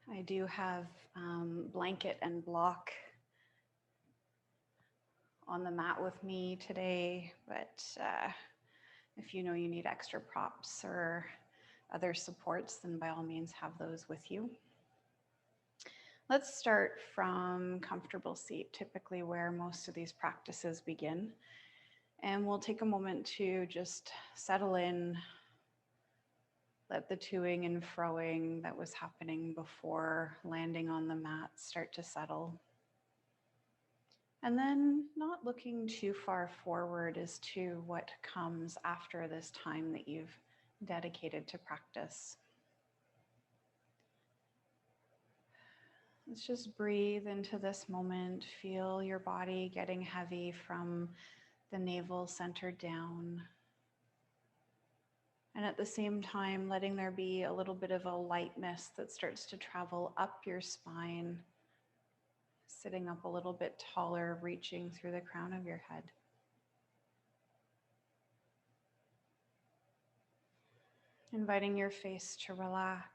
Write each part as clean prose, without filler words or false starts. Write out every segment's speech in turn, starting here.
I do have blanket and block on the mat with me today, but if you know you need extra props or other supports, then by all means have those with you. Let's start from comfortable seat, typically where most of these practices begin. And we'll take a moment to just settle in, let the toing and froing that was happening before landing on the mat start to settle. And then not looking too far forward as to what comes after this time that you've dedicated to practice. Let's just breathe into this moment. Feel your body getting heavy from the navel center down. And at the same time, letting there be a little bit of a lightness that starts to travel up your spine, sitting up a little bit taller, reaching through the crown of your head. Inviting your face to relax.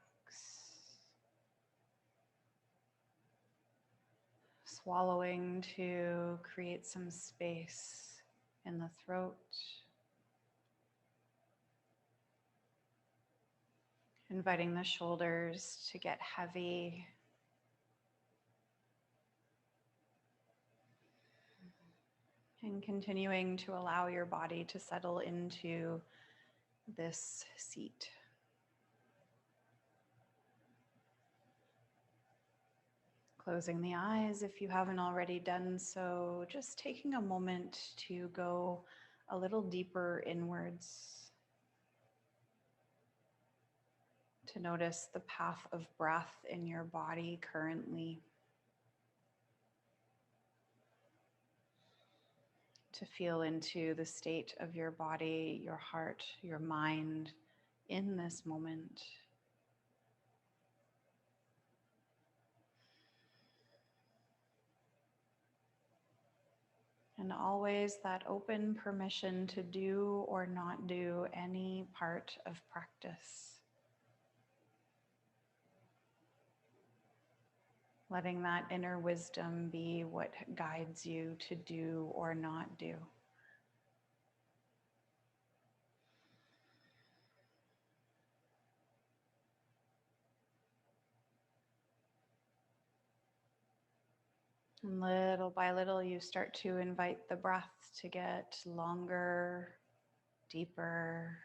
Swallowing to create some space in the throat. Inviting the shoulders to get heavy. And continuing to allow your body to settle into this seat. Closing the eyes if you haven't already done so, just taking a moment to go a little deeper inwards, to notice the path of breath in your body currently, to feel into the state of your body, your heart, your mind in this moment. And always that open permission to do or not do any part of practice. Letting that inner wisdom be what guides you to do or not do. And little by little, you start to invite the breath to get longer, deeper,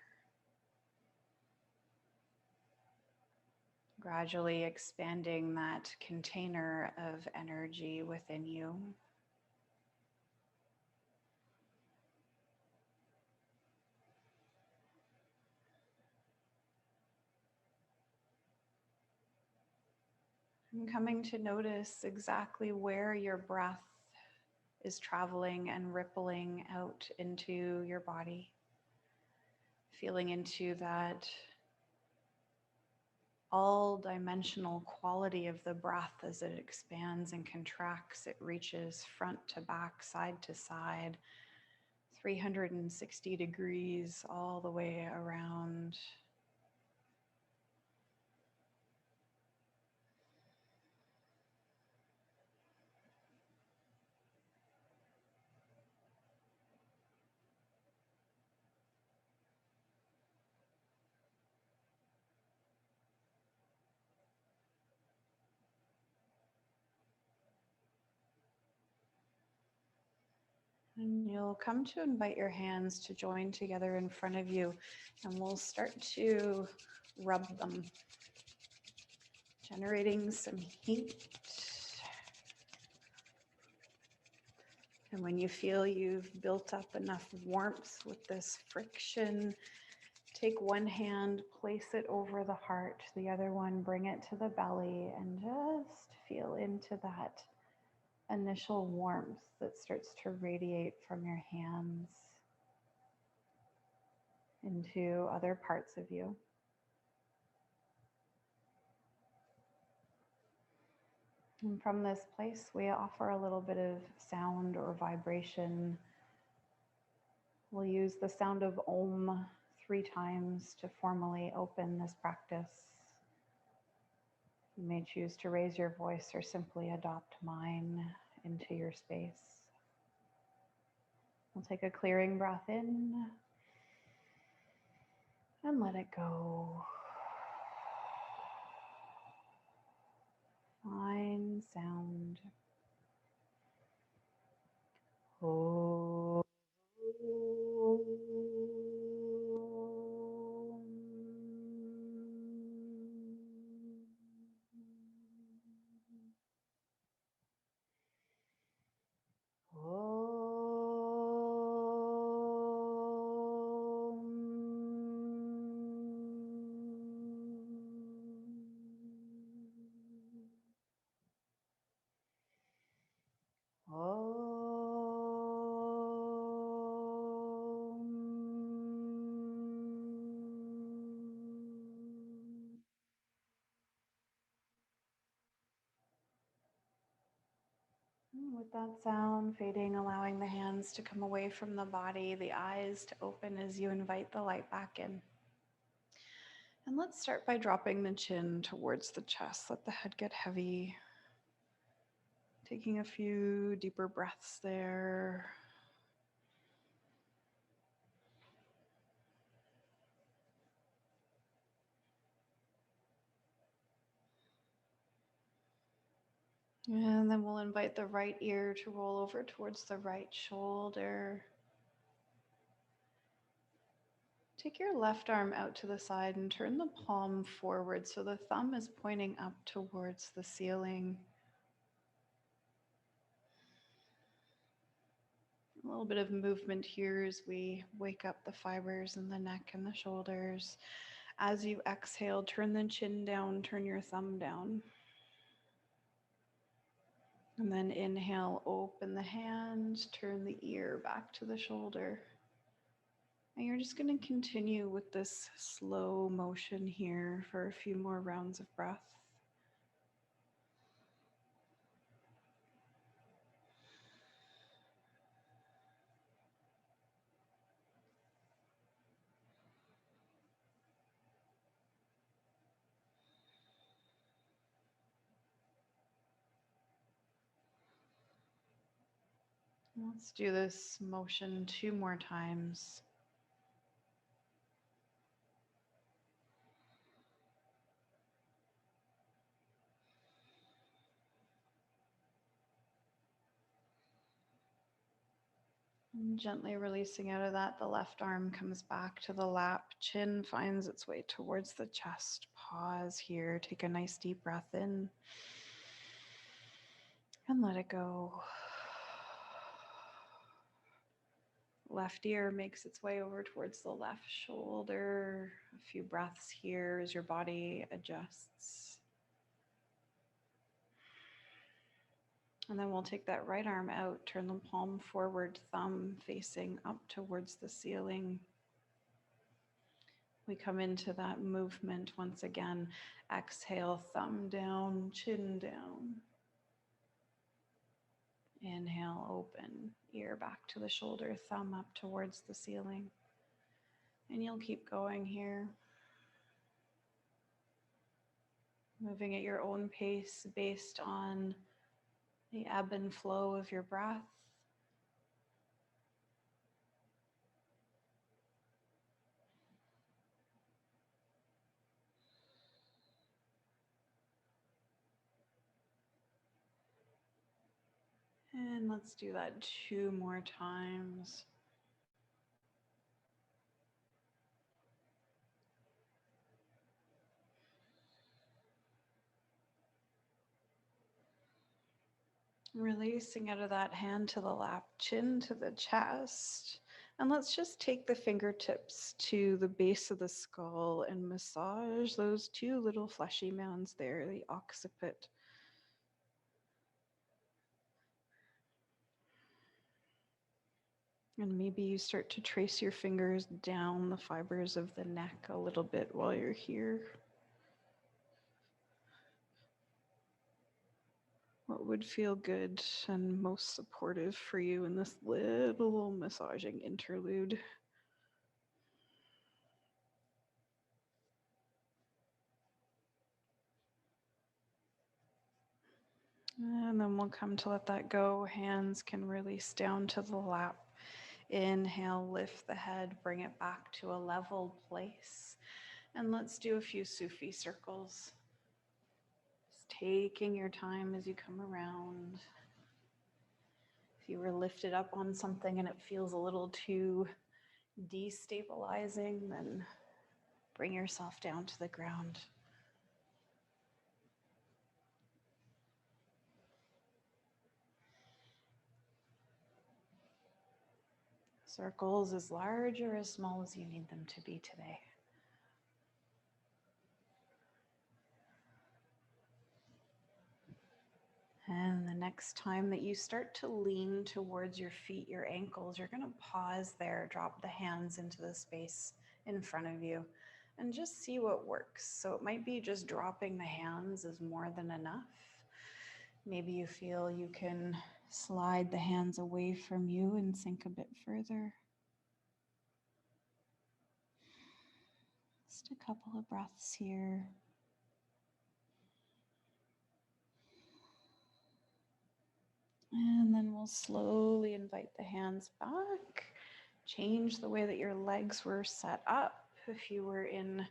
gradually expanding that container of energy within you. And coming to notice exactly where your breath is traveling and rippling out into your body. Feeling into that all-dimensional quality of the breath as it expands and contracts. It reaches front to back, side to side, 360 degrees all the way around. And you'll come to invite your hands to join together in front of you, and we'll start to rub them, generating some heat. And when you feel you've built up enough warmth with this friction, take one hand, place it over the heart, the other one, bring it to the belly, and just feel into that initial warmth that starts to radiate from your hands into other parts of you. And from this place, we offer a little bit of sound or vibration. We'll use the sound of Om 3 times to formally open this practice. You may choose to raise your voice or simply adopt mine into your space. We'll take a clearing breath in and let it go. Fine sound. Oh. With that sound fading, allowing the hands to come away from the body, the eyes to open as you invite the light back in. And let's start by dropping the chin towards the chest. Let the head get heavy. Taking a few deeper breaths there. And then we'll invite the right ear to roll over towards the right shoulder. Take your left arm out to the side and turn the palm forward so the thumb is pointing up towards the ceiling. A little bit of movement here as we wake up the fibers in the neck and the shoulders. As you exhale, turn the chin down, turn your thumb down. And then inhale, open the hand, turn the ear back to the shoulder. And you're just going to continue with this slow motion here for a few more rounds of breath. Let's do this motion 2 more times. And gently releasing out of that, the left arm comes back to the lap, chin finds its way towards the chest. Pause here, take a nice deep breath in and let it go. Left ear makes its way over towards the left shoulder. A few breaths here as your body adjusts. And then we'll take that right arm out, turn the palm forward, thumb facing up towards the ceiling. We come into that movement once again. Exhale, thumb down, chin down. Inhale, open, ear back to the shoulder, thumb up towards the ceiling. And you'll keep going here. Moving at your own pace based on the ebb and flow of your breath. And let's do that 2 more times. Releasing out of that, hand to the lap, chin to the chest. And let's just take the fingertips to the base of the skull and massage those 2 little fleshy mounds there, the occiput. And maybe you start to trace your fingers down the fibers of the neck a little bit while you're here. What would feel good and most supportive for you in this little massaging interlude? And then we'll come to let that go. Hands can release down to the lap. Inhale, lift the head, bring it back to a level place. And let's do a few Sufi circles. Just taking your time as you come around. If you were lifted up on something and it feels a little too destabilizing, then bring yourself down to the ground. Circles as large or as small as you need them to be today. And the next time that you start to lean towards your feet, your ankles, you're going to pause there, drop the hands into the space in front of you, and just see what works. So it might be just dropping the hands is more than enough. Maybe you feel you can slide the hands away from you and sink a bit further. Just a couple of breaths here. And then we'll slowly invite the hands back. Change the way that your legs were set up if you were in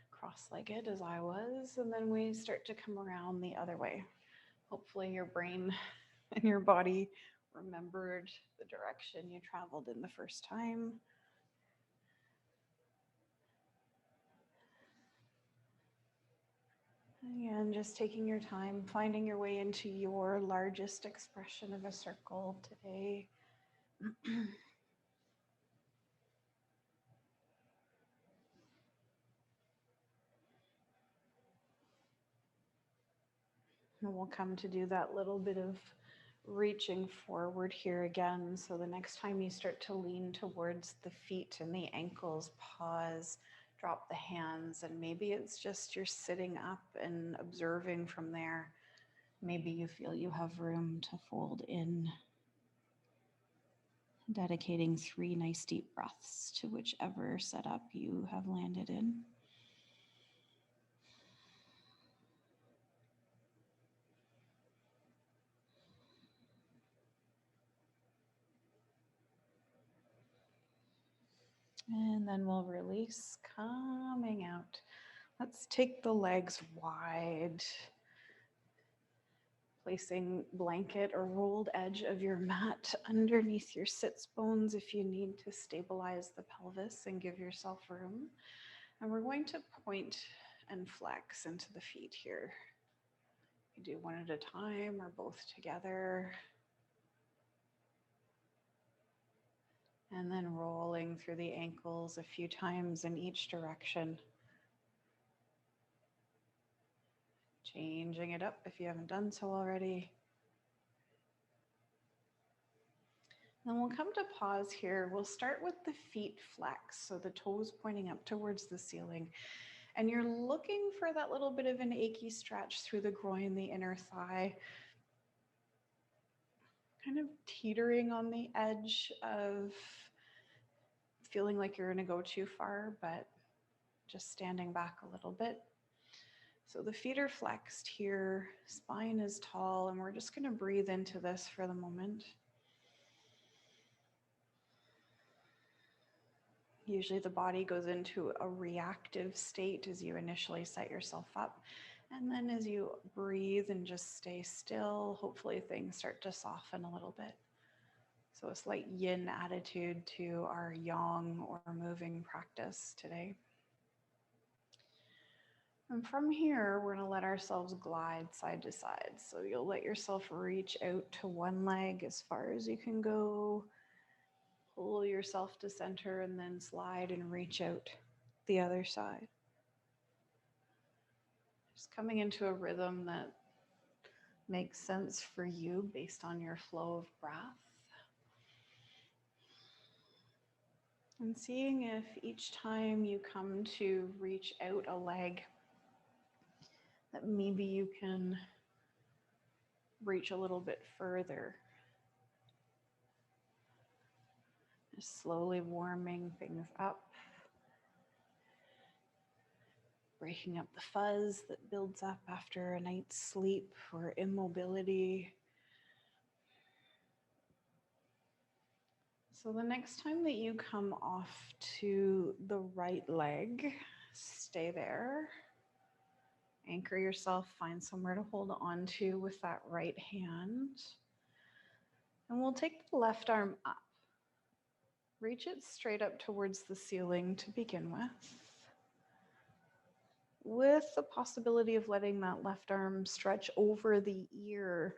cross-legged as I was. And then we start to come around the other way. Hopefully your brain and your body remembered the direction you traveled in the first time. Again, just taking your time, finding your way into your largest expression of a circle today. And we'll come to do that little bit of reaching forward here again. So the next time you start to lean towards the feet and the ankles, pause, drop the hands, and maybe it's just you're sitting up and observing from there. Maybe you feel you have room to fold in, dedicating 3 nice deep breaths to whichever setup you have landed in. And then we'll release, coming out. Let's take the legs wide, placing blanket or rolled edge of your mat underneath your sits bones if you need to stabilize the pelvis and give yourself room. And we're going to point and flex into the feet here. You do one at a time or both together. And then rolling through the ankles a few times in each direction. Changing it up if you haven't done so already. Then we'll come to pause here. We'll start with the feet flex, so the toes pointing up towards the ceiling. And you're looking for that little bit of an achy stretch through the groin, the inner thigh, kind of teetering on the edge of feeling like you're going to go too far, but just standing back a little bit. So the feet are flexed here, spine is tall, and we're just going to breathe into this for the moment. Usually the body goes into a reactive state as you initially set yourself up. And then as you breathe and just stay still, hopefully things start to soften a little bit. So a slight yin attitude to our yang or moving practice today. And from here, we're going to let ourselves glide side to side. So you'll let yourself reach out to one leg as far as you can go. Pull yourself to center and then slide and reach out the other side. Just coming into a rhythm that makes sense for you based on your flow of breath. And seeing if each time you come to reach out a leg, that maybe you can reach a little bit further. Just slowly warming things up. breaking up the fuzz that builds up after a night's sleep or immobility. So the next time that you come off to the right leg, stay there. Anchor yourself, find somewhere to hold on to with that right hand. And we'll take the left arm up. Reach it straight up towards the ceiling to begin with the possibility of letting that left arm stretch over the ear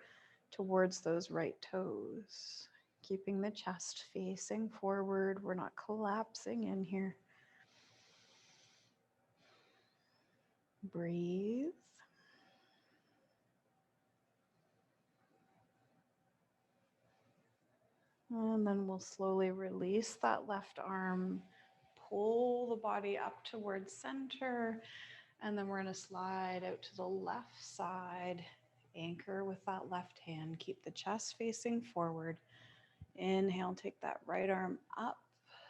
towards those right toes. Keeping the chest facing forward. We're not collapsing in here. Breathe. And then we'll slowly release that left arm, pull the body up towards center, and then we're going to slide out to the left side, anchor with that left hand, keep the chest facing forward. Inhale, take that right arm up,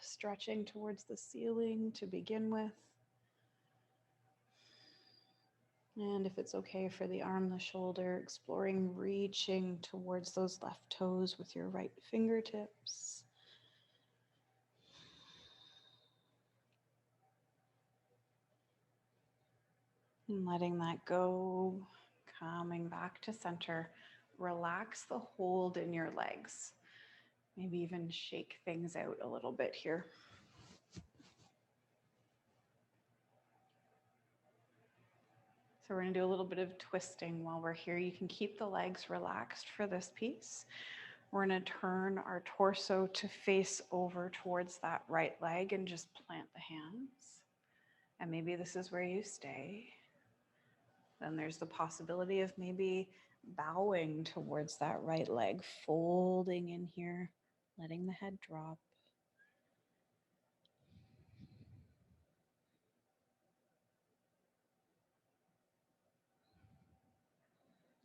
stretching towards the ceiling to begin with. And if it's okay for the arm, the shoulder, exploring reaching towards those left toes with your right fingertips. And letting that go, coming back to center. Relax the hold in your legs. Maybe even shake things out a little bit here. So we're going to do a little bit of twisting while we're here. You can keep the legs relaxed for this piece. We're going to turn our torso to face over towards that right leg and just plant the hands. And maybe this is where you stay. Then there's the possibility of maybe bowing towards that right leg, folding in here, letting the head drop.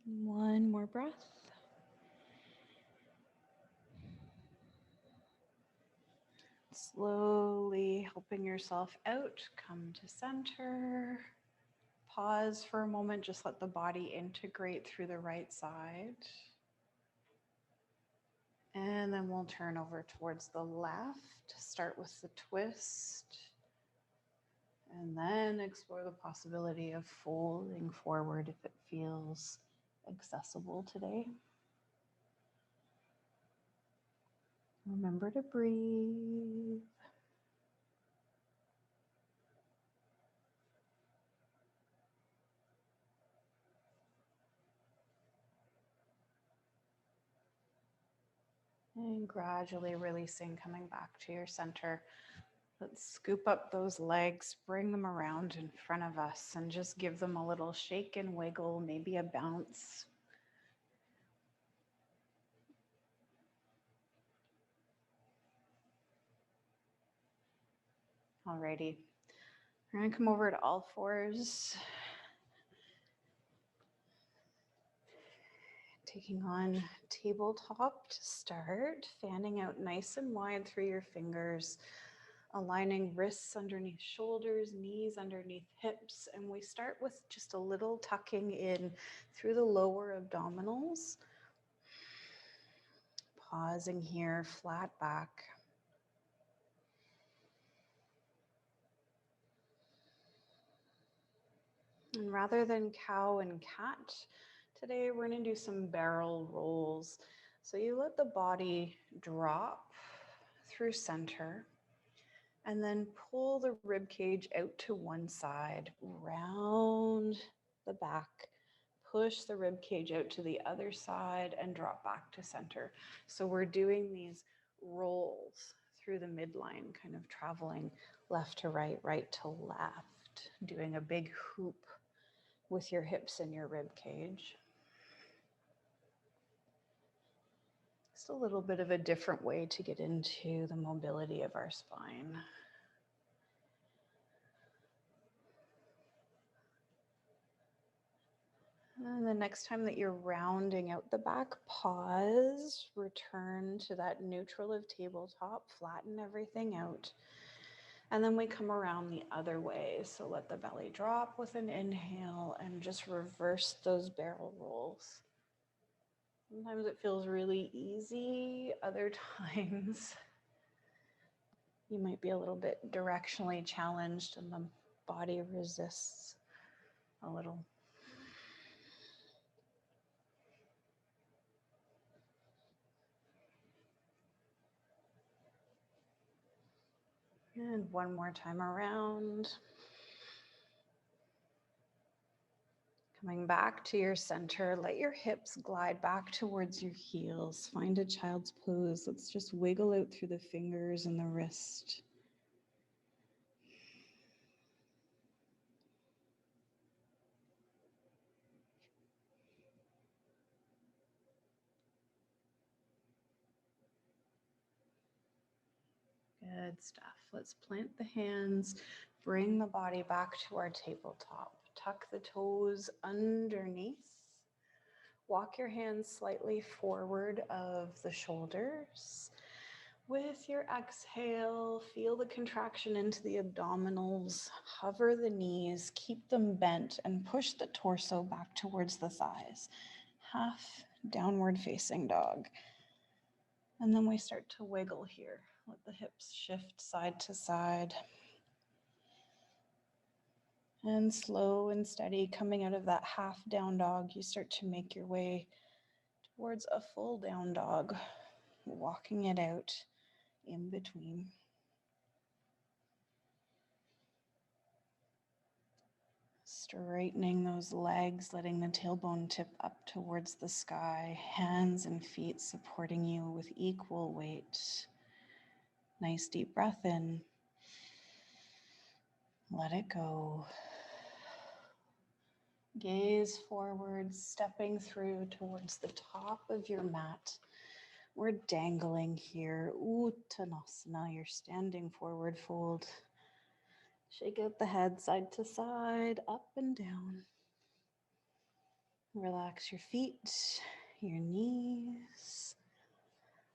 One more breath. Slowly helping yourself out, come to center. Pause for a moment, just let the body integrate through the right side. And then we'll turn over towards the left. Start with the twist. And then explore the possibility of folding forward if it feels accessible today. Remember to breathe. And gradually releasing, coming back to your center. Let's scoop up those legs, bring them around in front of us, and just give them a little shake and wiggle, maybe a bounce. Alrighty. We're going to come over to all fours. Taking on tabletop to start, fanning out nice and wide through your fingers, aligning wrists underneath shoulders, knees underneath hips, and we start with just a little tucking in through the lower abdominals. Pausing here, flat back. And rather than cow and cat, today we're going to do some barrel rolls. So you let the body drop through center and then pull the rib cage out to one side, round the back, push the rib cage out to the other side and drop back to center. So we're doing these rolls through the midline, kind of traveling left to right, right to left, doing a big hoop with your hips and your rib cage. Just a little bit of a different way to get into the mobility of our spine. And the next time that you're rounding out the back, pause, return to that neutral of tabletop, flatten everything out. And then we come around the other way. So let the belly drop with an inhale and just reverse those barrel rolls. Sometimes it feels really easy. Other times you might be a little bit directionally challenged and the body resists a little. And one more time around. Coming back to your center, let your hips glide back towards your heels. Find a child's pose. Let's just wiggle out through the fingers and the wrist. Good stuff. Let's plant the hands, bring the body back to our tabletop. Tuck the toes underneath. Walk your hands slightly forward of the shoulders. With your exhale, feel the contraction into the abdominals. Hover the knees, keep them bent, and push the torso back towards the thighs. Half downward facing dog. And then we start to wiggle here. Let the hips shift side to side. And slow and steady, coming out of that half down dog, you start to make your way towards a full down dog, walking it out in between. Straightening those legs, letting the tailbone tip up towards the sky, hands and feet supporting you with equal weight. Nice deep breath in. Let it go. Gaze forward, stepping through towards the top of your mat. We're dangling here. Uttanasana, you're standing forward fold. Shake out the head side to side, up and down. Relax your feet, your knees.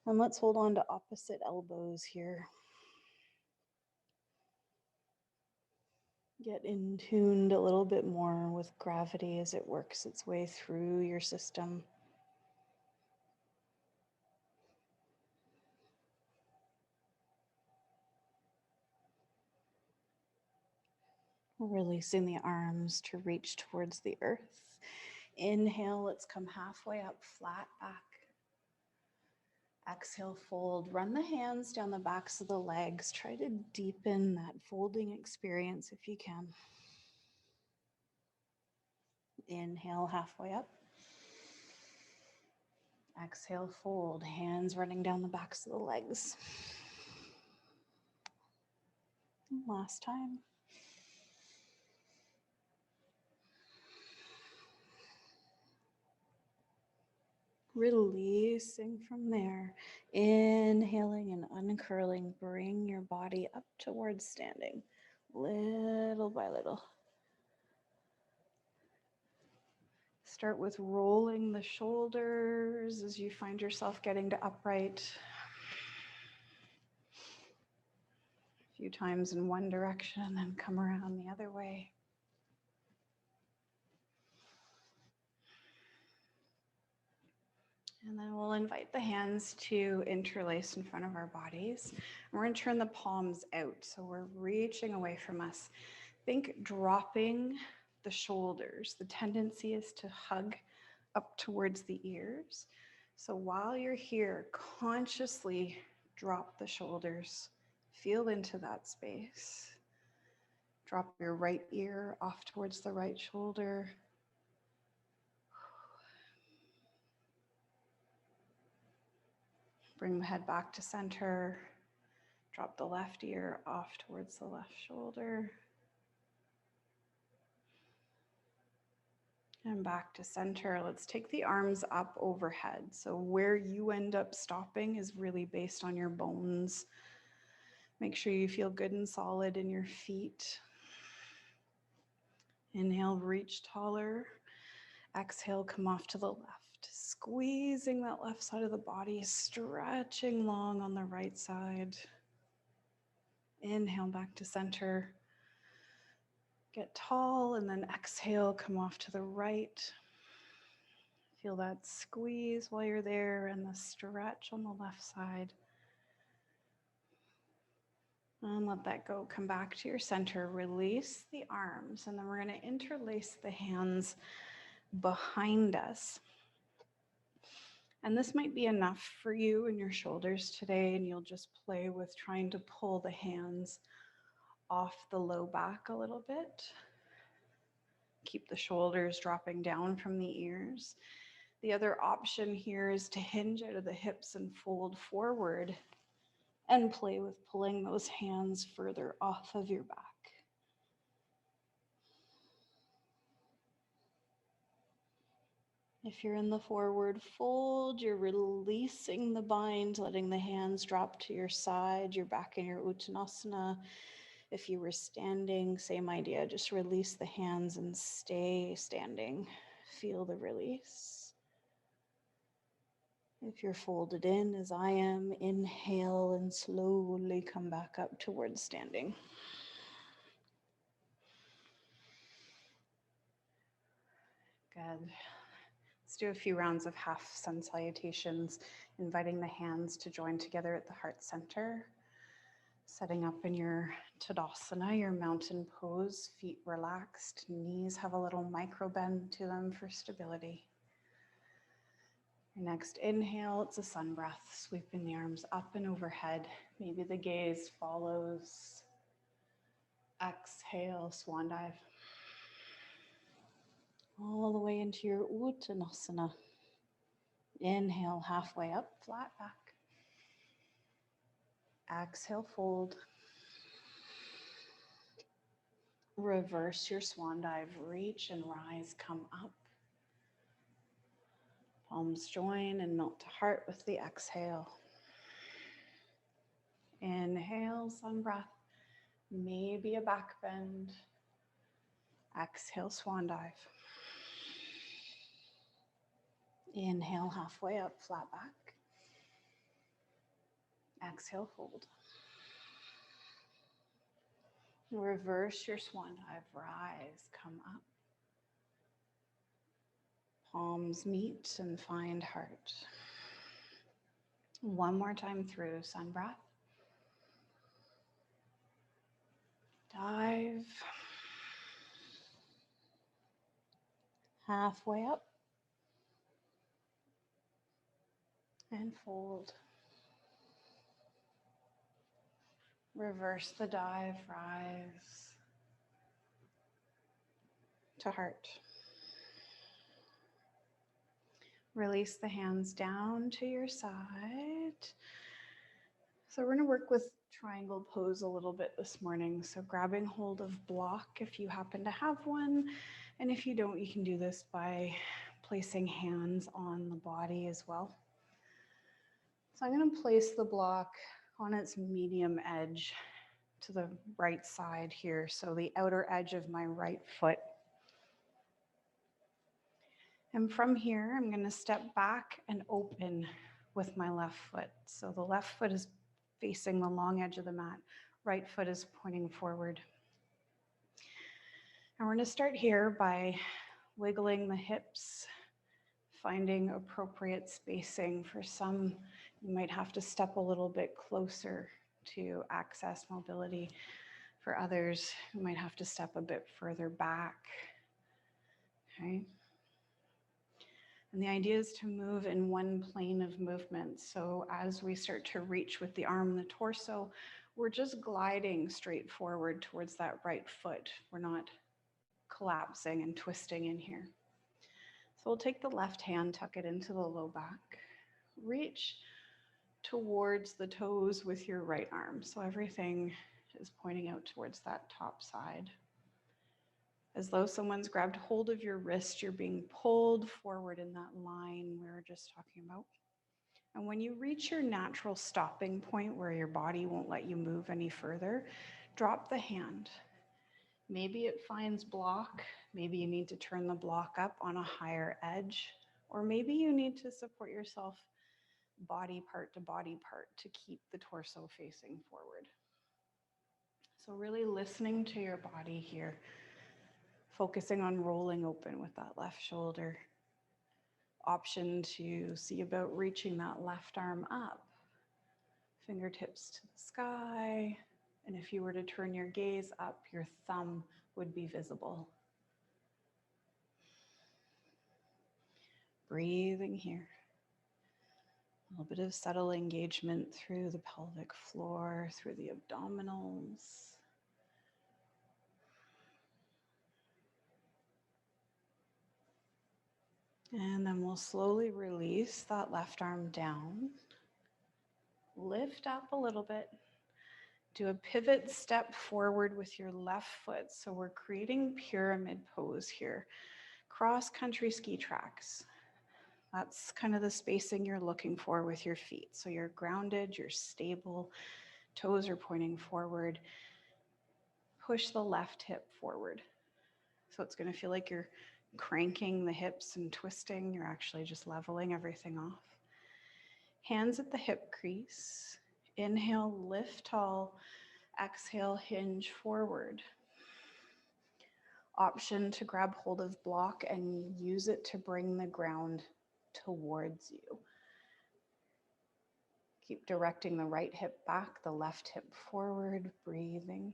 And let's hold on to opposite elbows here. Get in tuned a little bit more with gravity as it works its way through your system. Releasing the arms to reach towards the earth. Inhale, let's come halfway up, flat back. Exhale, fold. Run the hands down the backs of the legs. Try to deepen that folding experience if you can. Inhale, halfway up. Exhale, fold. Hands running down the backs of the legs. Last time. Releasing from there. Inhaling and uncurling. Bring your body up towards standing. Little by little. Start with rolling the shoulders as you find yourself getting to upright. A few times in one direction and then come around the other way. And then we'll invite the hands to interlace in front of our bodies. And we're going to turn the palms out. So we're reaching away from us. Think dropping the shoulders. The tendency is to hug up towards the ears. So while you're here, consciously drop the shoulders. Feel into that space. Drop your right ear off towards the right shoulder. Bring the head back to center. Drop the left ear off towards the left shoulder. And back to center. Let's take the arms up overhead. So where you end up stopping is really based on your bones. Make sure you feel good and solid in your feet. Inhale, reach taller. Exhale, come off to the left. Squeezing that left side of the body, stretching long on the right side. Inhale back to center. Get tall and then exhale, come off to the right. Feel that squeeze while you're there and the stretch on the left side. And let that go. Come back to your center. Release the arms. And then we're going to interlace the hands behind us. And this might be enough for you and your shoulders today. And you'll just play with trying to pull the hands off the low back a little bit. Keep the shoulders dropping down from the ears. The other option here is to hinge out of the hips and fold forward and play with pulling those hands further off of your back. If you're in the forward fold, you're releasing the bind, letting the hands drop to your side. You're back in your Uttanasana. If you were standing, same idea. Just release the hands and stay standing. Feel the release. If you're folded in, as I am, inhale and slowly come back up towards standing. Good. Let's do a few rounds of half sun salutations, inviting the hands to join together at the heart center. Setting up in your Tadasana, your mountain pose, feet relaxed, knees have a little micro bend to them for stability. Your next inhale, it's a sun breath, sweeping the arms up and overhead. Maybe the gaze follows. Exhale, swan dive. All the way into your Uttanasana. Inhale, halfway up, flat back. Exhale, fold. Reverse your swan dive, reach and rise, come up. Palms join and melt to heart with the exhale. Inhale, sun breath, maybe a back bend. Exhale, swan dive. Inhale, halfway up, flat back. Exhale, fold. Reverse your swan dive, rise, come up. Palms meet and find heart. One more time through, sun breath. Dive. Halfway up. And fold. Reverse the dive, rise to heart. Release the hands down to your side. So we're going to work with triangle pose a little bit this morning. So grabbing hold of block if you happen to have one. And if you don't, you can do this by placing hands on the body as well. So I'm going to place the block on its medium edge to the right side here. So the outer edge of my right foot. And from here, I'm going to step back and open with my left foot. So the left foot is facing the long edge of the mat. Right foot is pointing forward. And we're going to start here by wiggling the hips, finding appropriate spacing. For some, you might have to step a little bit closer to access mobility. For others, you might have to step a bit further back. Okay. And the idea is to move in one plane of movement. So as we start to reach with the arm and the torso, we're just gliding straight forward towards that right foot. We're not collapsing and twisting in here. So we'll take the left hand, tuck it into the low back. Reach towards the toes with your right arm. So everything is pointing out towards that top side. As though someone's grabbed hold of your wrist, you're being pulled forward in that line we were just talking about. And when you reach your natural stopping point where your body won't let you move any further, drop the hand. Maybe it finds block. Maybe you need to turn the block up on a higher edge, or maybe you need to support yourself body part to keep the torso facing forward. So really listening to your body here, focusing on rolling open with that left shoulder. Option to see about reaching that left arm up, fingertips to the sky. And if you were to turn your gaze up, your thumb would be visible. Breathing here. A little bit of subtle engagement through the pelvic floor, through the abdominals. And then we'll slowly release that left arm down. Lift up a little bit. Do a pivot step forward with your left foot. So we're creating pyramid pose here. Cross-country ski tracks. That's kind of the spacing you're looking for with your feet. So you're grounded, you're stable, toes are pointing forward. Push the left hip forward. So it's going to feel like you're cranking the hips and twisting. You're actually just leveling everything off. Hands at the hip crease. Inhale, lift tall. Exhale, hinge forward. Option to grab hold of block and use it to bring the ground towards you. Keep directing the right hip back, the left hip forward, breathing.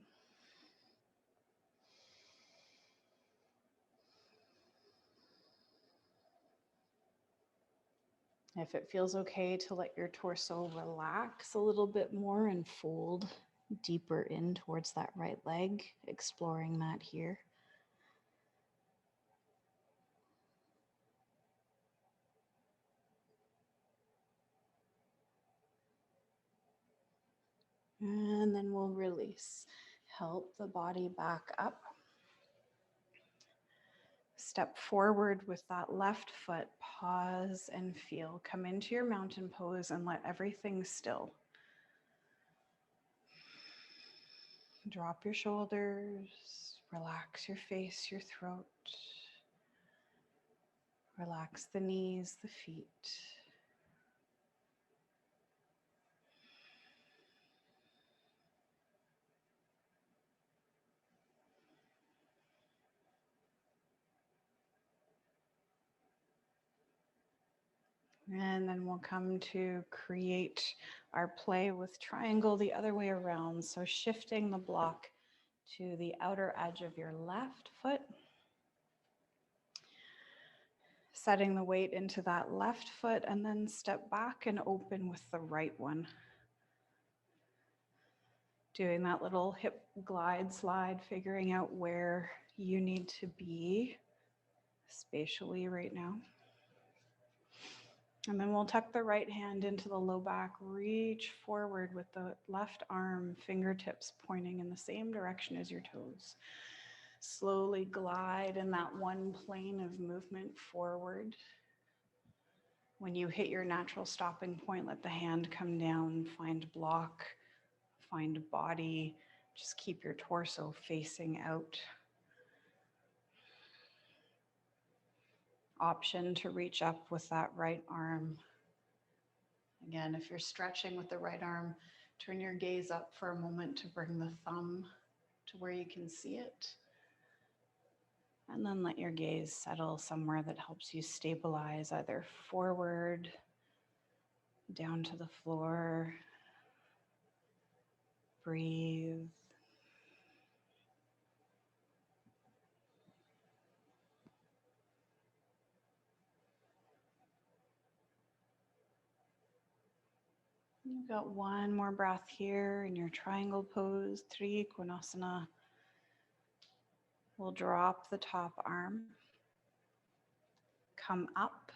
If it feels okay to let your torso relax a little bit more and fold deeper in towards that right leg, exploring that here. And then we'll release. Help the body back up. Step forward with that left foot. Pause and feel. Come into your mountain pose and let everything still. Drop your shoulders. Relax your face, your throat. Relax the knees, the feet. And then we'll come to create our play with triangle the other way around. So shifting the block to the outer edge of your left foot. Setting the weight into that left foot and then step back and open with the right one. Doing that little hip glide slide, figuring out where you need to be spatially right now. And then we'll tuck the right hand into the low back, reach forward with the left arm, fingertips pointing in the same direction as your toes. Slowly glide in that one plane of movement forward. When you hit your natural stopping point, let the hand come down, find block, find body. Just keep your torso facing out. Option to reach up with that right arm. Again, if you're stretching with the right arm, turn your gaze up for a moment to bring the thumb to where you can see it. And then let your gaze settle somewhere that helps you stabilize, either forward, down to the floor. Breathe. You've got one more breath here in your triangle pose, trikonasana. We'll drop the top arm, come up,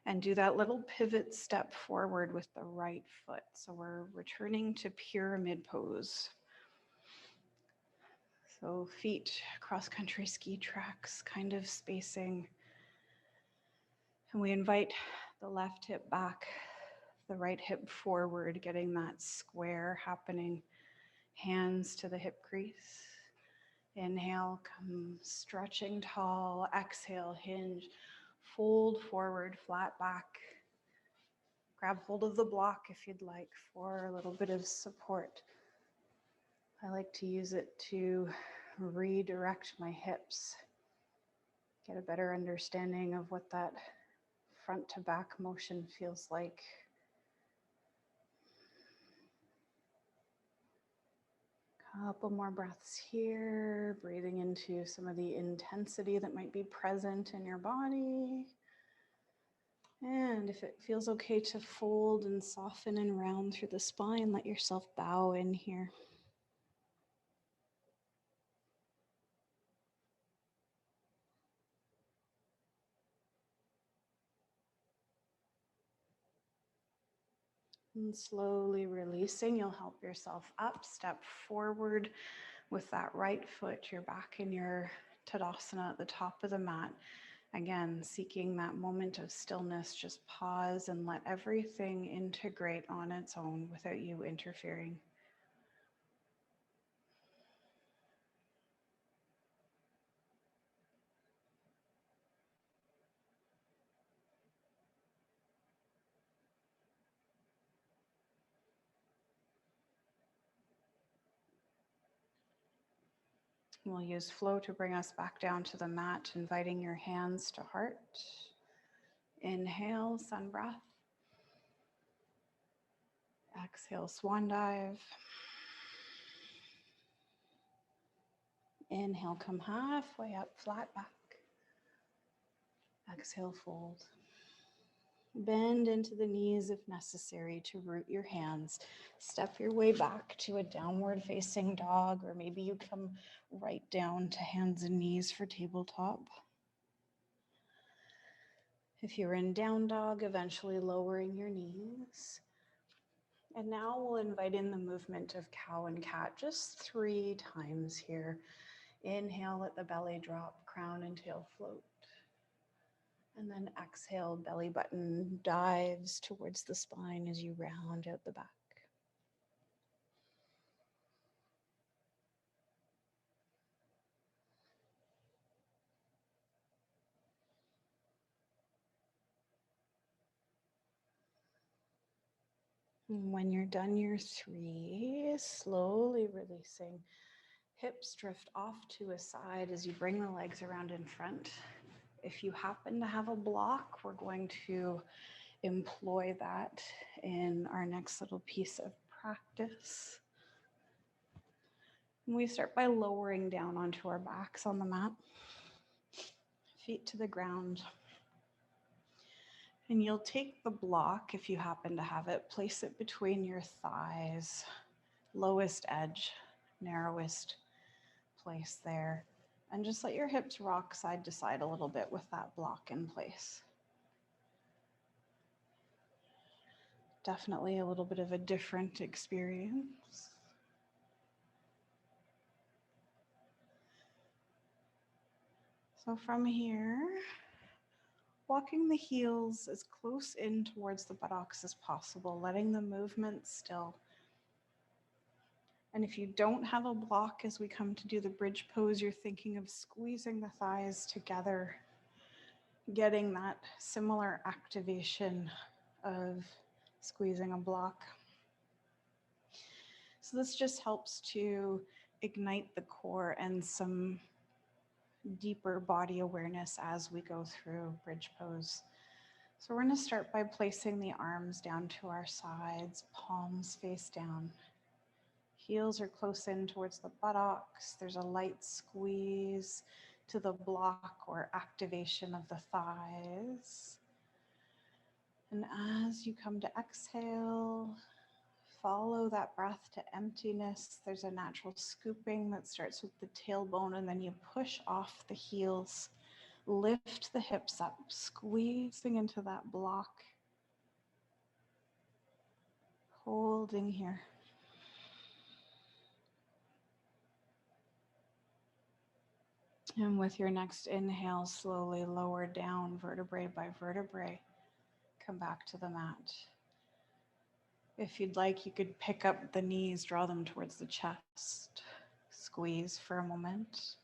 and do that little pivot step forward with the right foot. So we're returning to pyramid pose. So feet, cross-country ski tracks, kind of spacing. And we invite the left hip back, the right hip forward, getting that square happening. Hands to the hip crease. Inhale, come stretching tall. Exhale, hinge. Fold forward, flat back. Grab hold of the block if you'd like for a little bit of support. I like to use it to redirect my hips, get a better understanding of what that front to back motion feels like. Couple more breaths here, breathing into some of the intensity that might be present in your body. And if it feels okay to fold and soften and round through the spine, let yourself bow in here. And slowly releasing, you'll help yourself up, step forward with that right foot. You're back in your Tadasana at the top of the mat. Again, seeking that moment of stillness, just pause and let everything integrate on its own without you interfering. We'll use flow to bring us back down to the mat, inviting your hands to heart. Inhale, sun breath. Exhale, swan dive. Inhale, come halfway up, flat back. Exhale, fold. Bend into the knees if necessary to root your hands. Step your way back to a downward facing dog, or maybe you come right down to hands and knees for tabletop. If you're in down dog, eventually lowering your knees. And now we'll invite in the movement of cow and cat just 3 times here. Inhale, let the belly drop, crown and tail float. And then exhale, belly button dives towards the spine as you round out the back. And when you're done your 3, slowly releasing. Hips drift off to a side as you bring the legs around in front. If you happen to have a block, we're going to employ that in our next little piece of practice. And we start by lowering down onto our backs on the mat, feet to the ground. And you'll take the block, if you happen to have it, place it between your thighs, lowest edge, narrowest place there. And just let your hips rock side to side a little bit with that block in place. Definitely a little bit of a different experience. So from here, walking the heels as close in towards the buttocks as possible, letting the movement still. And if you don't have a block as we come to do the bridge pose, you're thinking of squeezing the thighs together, getting that similar activation of squeezing a block. So this just helps to ignite the core and some deeper body awareness as we go through bridge pose. So we're going to start by placing the arms down to our sides, palms face down. Heels are close in towards the buttocks. There's a light squeeze to the block or activation of the thighs. And as you come to exhale, follow that breath to emptiness. There's a natural scooping that starts with the tailbone, and then you push off the heels. Lift the hips up, squeezing into that block. Holding here. And with your next inhale, slowly lower down vertebrae by vertebrae. Come back to the mat. If you'd like, you could pick up the knees, draw them towards the chest. Squeeze for a moment.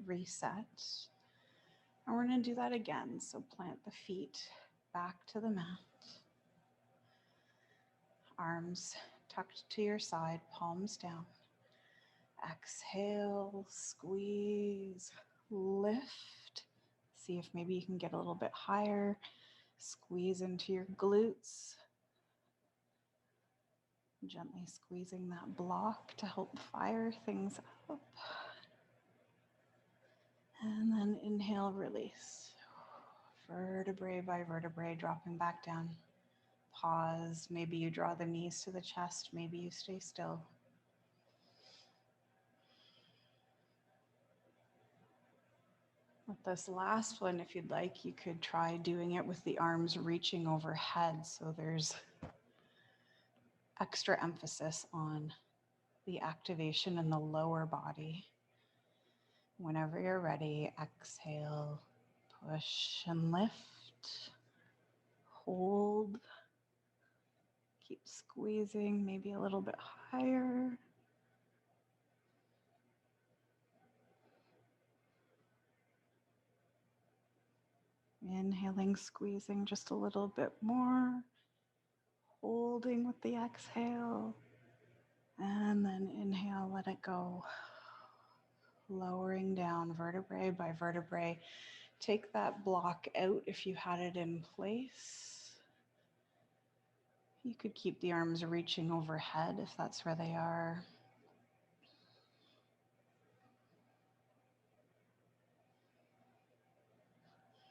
Reset. And we're going to do that again. So plant the feet back to the mat. Arms tucked to your side, palms down. Exhale, squeeze, lift. See if maybe you can get a little bit higher. Squeeze into your glutes. Gently squeezing that block to help fire things up. And then inhale, release. Vertebrae by vertebrae, dropping back down. Pause. Maybe you draw the knees to the chest. Maybe you stay still. With this last one, if you'd like, you could try doing it with the arms reaching overhead. So there's extra emphasis on the activation in the lower body. Whenever you're ready, exhale, push and lift. Hold. Keep squeezing, maybe a little bit higher. Inhaling, squeezing just a little bit more. Holding with the exhale. And then inhale, let it go. Lowering down vertebrae by vertebrae. Take that block out if you had it in place. You could keep the arms reaching overhead if that's where they are.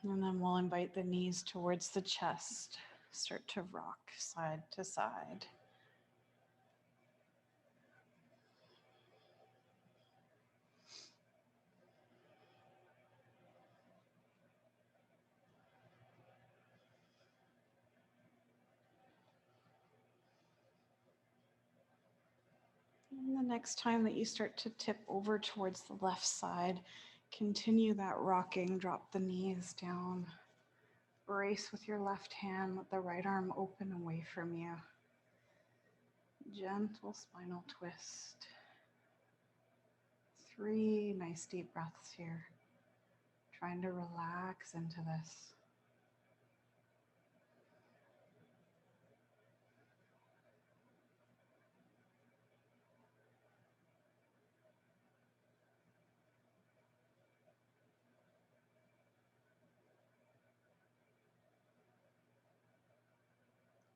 And then we'll invite the knees towards the chest. Start to rock side to side. And the next time that you start to tip over towards the left side, continue that rocking. Drop the knees down. Brace with your left hand. Let the right arm open away from you. Gentle spinal twist. 3 nice deep breaths here. Trying to relax into this.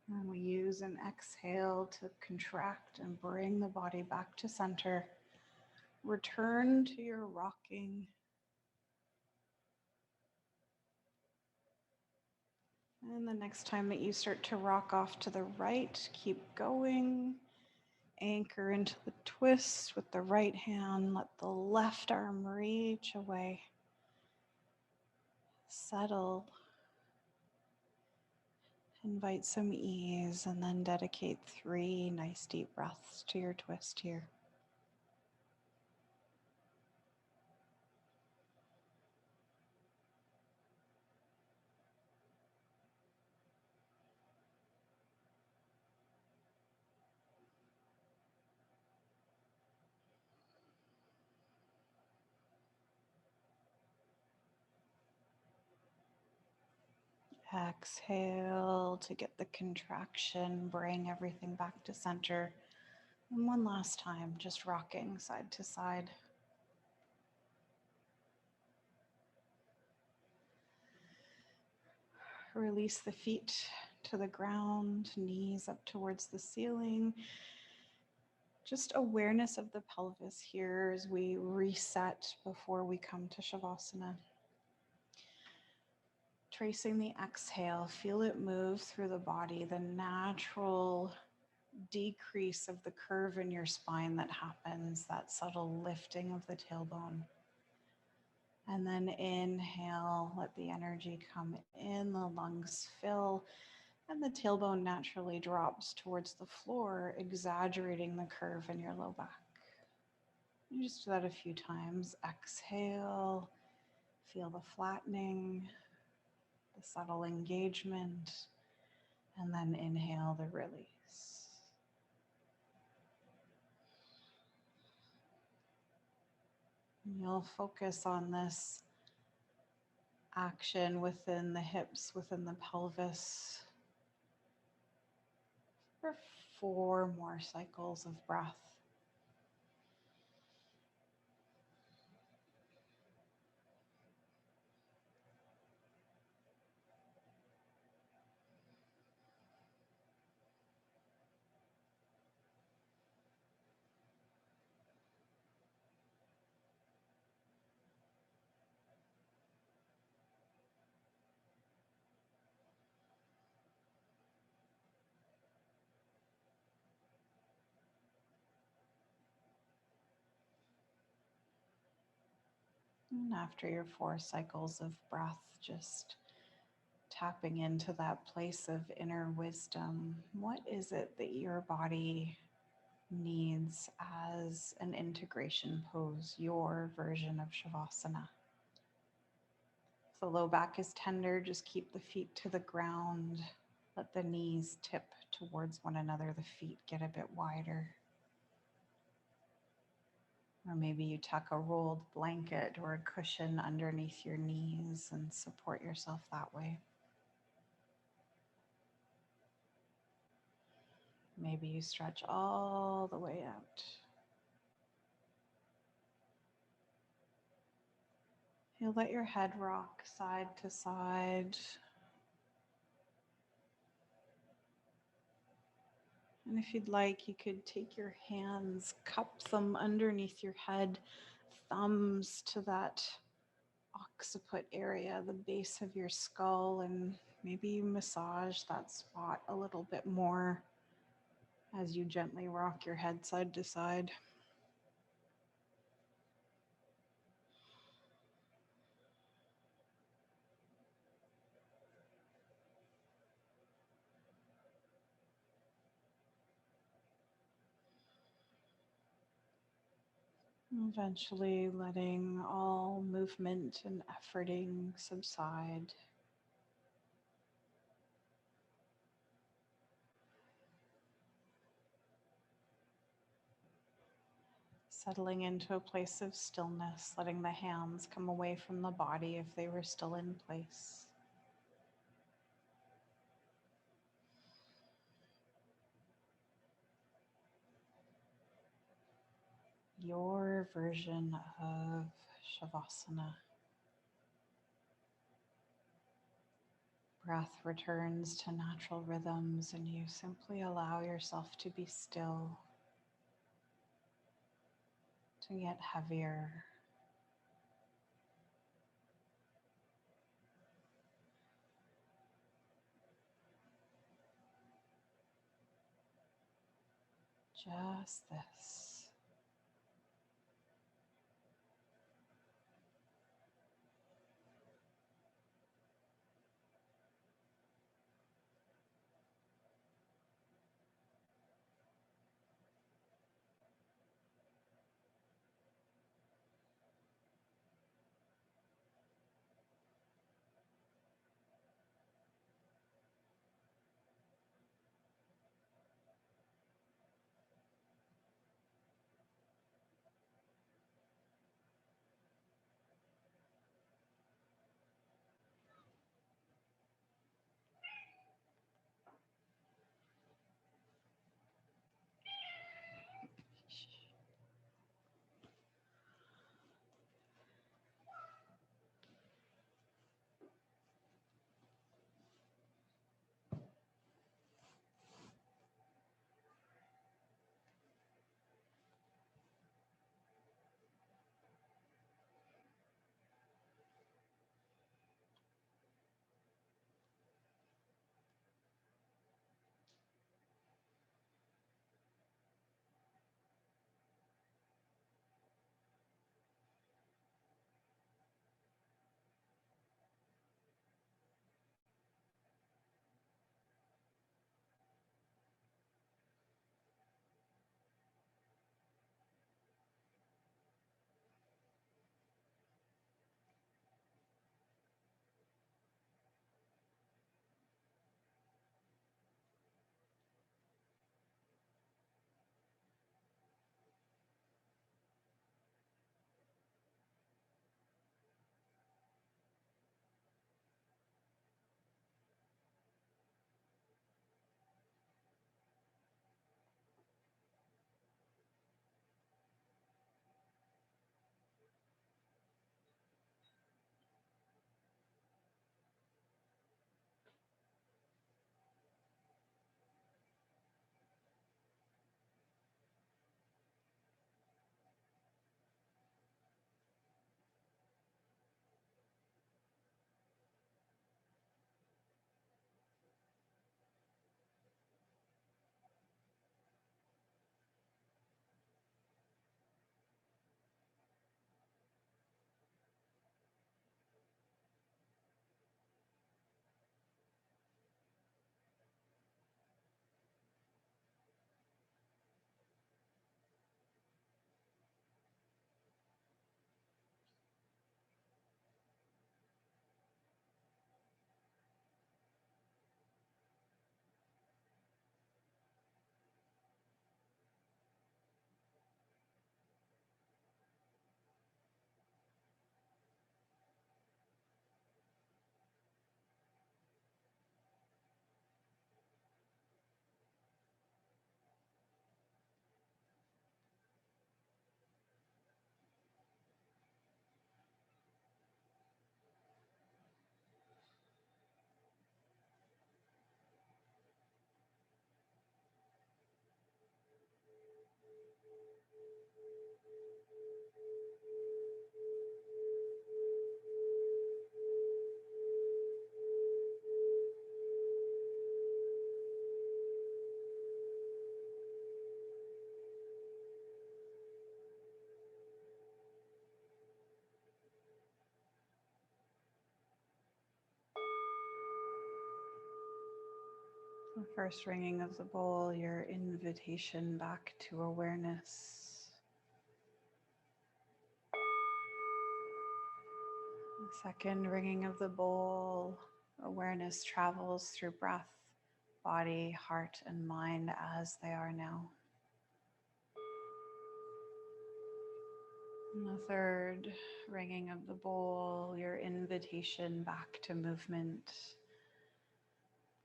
And we use an exhale to contract and bring the body back to center. Return to your rocking. And the next time that you start to rock off to the right, keep going. Anchor into the twist with the right hand. Let the left arm reach away. Settle. Invite some ease and then dedicate 3 nice deep breaths to your twist here. Exhale to get the contraction, bring everything back to center. And one last time, just rocking side to side. Release the feet to the ground, knees up towards the ceiling. Just awareness of the pelvis here as we reset before we come to Shavasana. Tracing the exhale, feel it move through the body, the natural decrease of the curve in your spine that happens, that subtle lifting of the tailbone. And then inhale, let the energy come in, the lungs fill, and the tailbone naturally drops towards the floor, exaggerating the curve in your low back. You just do that a few times. Exhale, feel the flattening, the subtle engagement, and then inhale the release. You'll focus on this action within the hips, within the pelvis for 4 more cycles of breath. And after your 4 cycles of breath, just tapping into that place of inner wisdom. What is it that your body needs as an integration pose, your version of Shavasana? If the low back is tender, just keep the feet to the ground. Let the knees tip towards one another, the feet get a bit wider. Or maybe you tuck a rolled blanket or a cushion underneath your knees and support yourself that way. Maybe you stretch all the way out. You'll let your head rock side to side. And if you'd like, you could take your hands, cup them underneath your head, thumbs to that occiput area, the base of your skull, and maybe you massage that spot a little bit more as you gently rock your head side to side. Eventually letting all movement and efforting subside. Settling into a place of stillness, letting the hands come away from the body if they were still in place. Your version of Shavasana. Breath returns to natural rhythms and you simply allow yourself to be still, to get heavier. Just this. The first ringing of the bowl, your invitation back to awareness. The second ringing of the bowl, awareness travels through breath, body, heart, and mind as they are now. And the third ringing of the bowl, your invitation back to movement,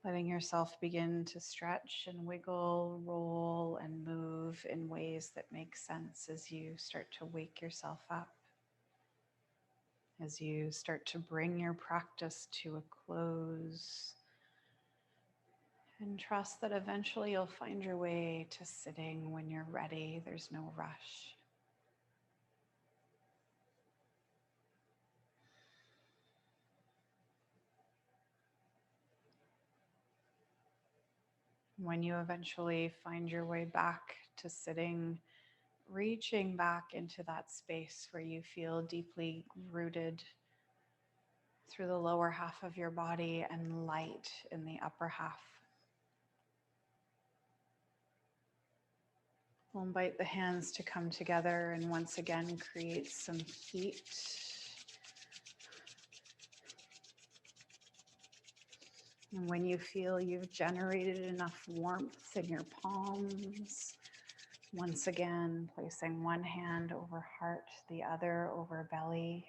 letting yourself begin to stretch and wiggle, roll, and move in ways that make sense as you start to wake yourself up, as you start to bring your practice to a close, and trust that eventually you'll find your way to sitting when you're ready. There's no rush. When you eventually find your way back to sitting, reaching back into that space where you feel deeply rooted through the lower half of your body and light in the upper half. We'll invite the hands to come together and once again create some heat. And when you feel you've generated enough warmth in your palms, once again placing one hand over heart, the other over belly.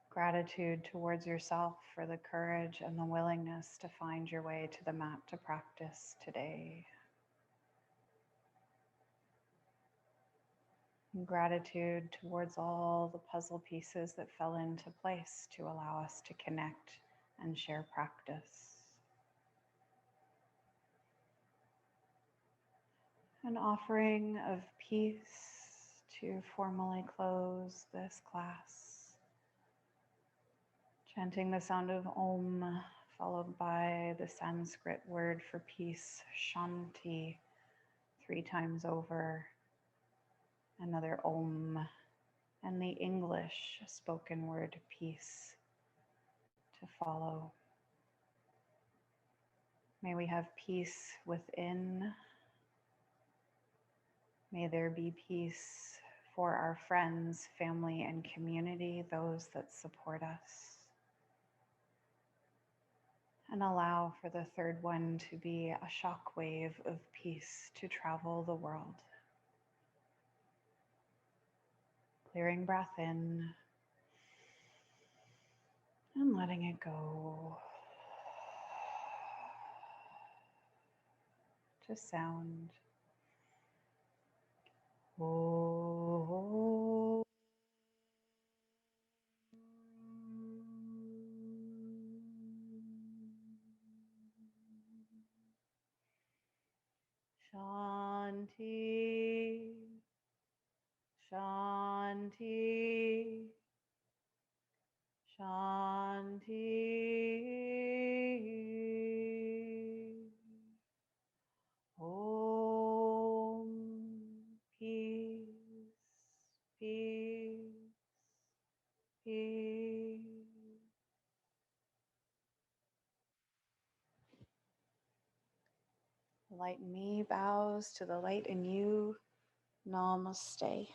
Gratitude towards yourself for the courage and the willingness to find your way to the mat to practice today. And gratitude towards all the puzzle pieces that fell into place to allow us to connect and share practice. An offering of peace to formally close this class. Chanting the sound of Om, followed by the Sanskrit word for peace, Shanti, 3 times over. Another Om, and the English spoken word peace to follow. May we have peace within. May there be peace for our friends, family, and community, those that support us. And allow for the third one to be a shockwave of peace to travel the world. Clearing breath in and letting it go. To sound. Oh. Shanti, Shanti, Shanti. Om, peace, peace, peace. Light in me bows to the light in you. Namaste.